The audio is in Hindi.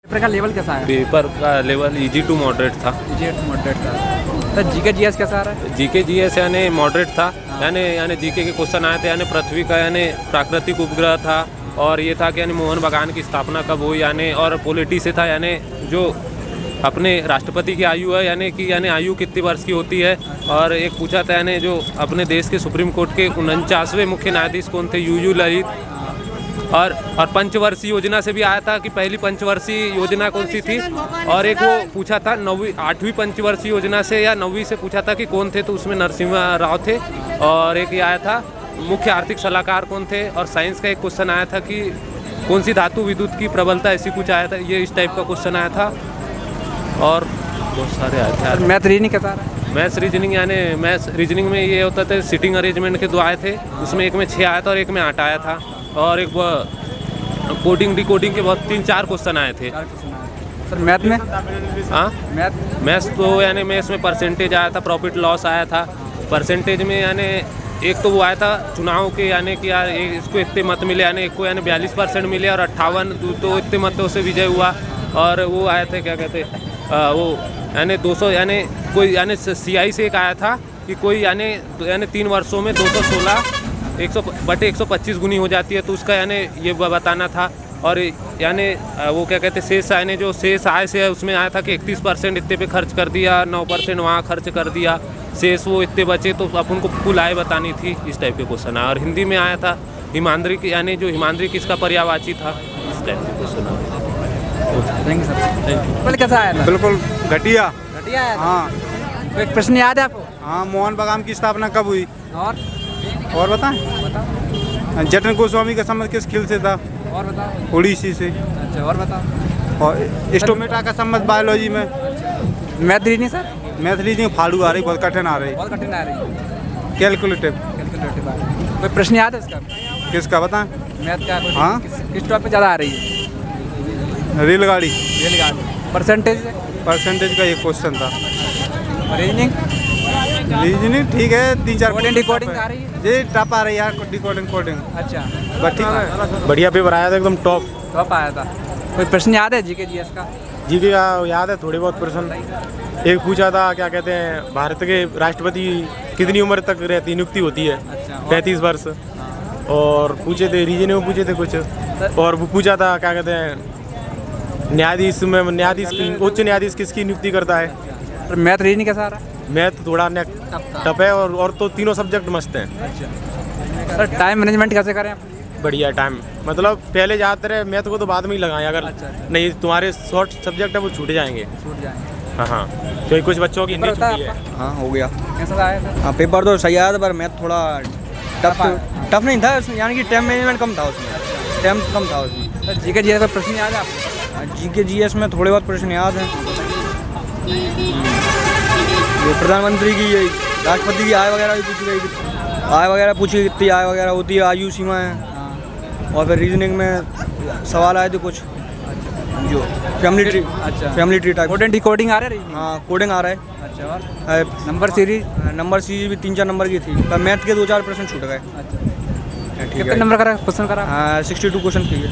पेपर का लेवल कैसा है? पेपर का लेवल इजी टू मॉडरेट था। इजी टू मॉडरेट था। तो जीके जीएस कैसा आ रहा है? जीके जीएस यानी मॉडरेट था। यानी जीके के क्वेश्चन आए थे। यानी पृथ्वी का यानी प्राकृतिक उपग्रह था, और ये था कि यानी मोहन बागान की स्थापना कब हुई, यानी और पॉलिटी से था, यानी जो अपने राष्ट्रपति की आयु है, यानी आयु कितनी वर्ष की होती है। और एक पूछा था यानी जो अपने देश के सुप्रीम कोर्ट के 49वें मुख्य न्यायाधीश कौन थे, यूयू ललित। और पंचवर्षीय योजना से भी आया था कि पहली पंचवर्षीय योजना कौन सी थी। और एक वो पूछा था 8वीं पंचवर्षीय योजना से या 9वीं से पूछा था कि कौन थे, तो उसमें नरसिम्हा राव थे। और एक ये आया था मुख्य आर्थिक सलाहकार कौन थे। और साइंस का एक क्वेश्चन आया था कि कौन सी धातु विद्युत की प्रबलता, ऐसी कुछ आया था। ये इस टाइप का क्वेश्चन आया था। और बहुत सारे आए थे। मैथ रीजनिंग कैसा आ रहा है? मैथ्स रीजनिंग में ये होता था सिटिंग अरेंजमेंट के 2 आए थे, उसमें एक में 6 आया था और एक में 8 आया था। और एक कोडिंग डिकोडिंग के बहुत 3-4 क्वेश्चन आए थे। सर मैथ में? हाँ, मैथ्स तो यानी मैथ्स में परसेंटेज आया था, प्रॉफिट लॉस आया था। परसेंटेज में यानी एक तो वो आया था चुनाव के, यानी कि यार इसको इतने मत मिले, यानी एक को यानी 42% मिले और 58 तो इतने मतों से विजय हुआ। और वो आया था क्या कहते वो यानी 200 यानी कोई यानी CI से एक आया था कि कोई यानी 3 वर्षों में 216 100/125 गुनी हो जाती है, तो उसका यानी ये बताना था। और यानी वो क्या कहते शेष यानी जो शेष आय से उसमें आया था कि 31% इतने पे खर्च कर दिया, 9% वहाँ खर्च कर दिया, शेष वो इतने बचे, तो अपन को कुल आय बतानी थी। इस टाइप के क्वेश्चन आया। और हिंदी में आया था हिमांद्री की, यानी जो हिमांद्री किसका पर्यायवाची था, इस टाइप के क्वेश्चन आया। Thank you sir. बिल्कुल कैसा आया था? बिल्कुल घटिया आया था। हाँ। एक प्रश्न याद है आपको? हाँ, मोहन बागान की स्थापना कब हुई? और बताएं। जतन गोस्वामी का संबंध किस खिल से था? और बताओ। उड़ीसी से। अच्छा, और बताओ। और स्टोमेटा का संबंध बायोलॉजी में। Math reasoning sir? Math reasoning फाड़ू आ रही, बहुत कठिन आ रही। बहुत कठिन आ रही है। कैलकुलेटिव। कोई प्रश्न याद है उसका? किसका बताएं? मैथ का? हाँ। किस टॉप पे ज़्यादा आ रही है? रेलगाड़ी। परसेंटेज का एक क्वेश्चन था। रीजनिंग ठीक है, 3-4 डिकोडिंग आ रही है जी, टप आ रही है यार, डिकोडिंग कोडिंग। अच्छा, बस ठीक है। बढ़िया पेपर आया था, एकदम टॉप आया था। कोई प्रश्न याद है जीके जीएस का? जीके का याद है थोड़े बहुत प्रश्न। एक पूछा था क्या कहते हैं भारत के राष्ट्रपति कितनी उम्र तक रहती नियुक्ति होती है? 35 वर्ष। और पूछे थे रीजनिंग में पूछे थे कुछ। और वो पूछा था क्या कहते हैं न्यायाधीश उच्च न्यायाधीश किसकी नियुक्ति करता है? और मैथ रीजनिंग कैसा आ रहा है? मैथ थोड़ा टफ है, और तो तीनों सब्जेक्ट मस्त हैं। अच्छा सर, टाइम मैनेजमेंट कैसे करें आप? बढ़िया टाइम, मतलब पहले जाते रहे, मैथ को तो बाद में ही लगाएं। अगर नहीं तुम्हारे शॉर्ट सब्जेक्ट है वो छूट जाएंगे। हाँ, तो कुछ बच्चों की हिंदी छूटी है। हाँ, हो गया। कैसा आया था? हाँ, पेपर तो सही आया था, पर मैथ थोड़ा टफ नहीं था उसमें, यानी कि टाइम मैनेजमेंट कम था उसमें। टाइम कम था उसमें। सर जीके जीएस का प्रश्न याद है आपको? जीके जीएस में थोड़े बहुत प्रश्न याद हैं। ये प्रधानमंत्री की, ये राष्ट्रपति की आय वगैरह भी पूछी गई थी। आय वगैरह पूछी, कितनी आय वगैरह होती है, आयु सीमा है। और फिर रीजनिंग में सवाल आए थे कुछ जो फैमिली ट्री टाइप। कोडिंग आ रहा है? हाँ, कोडिंग आ रहा है। अच्छा, और नंबर सीरीज भी 3-4 नंबर की थी, पर मैथ के 2-4 प्रश्न छूट गए। अच्छा, कितने नंबर का क्वेश्चन करा? 62 क्वेश्चन किए।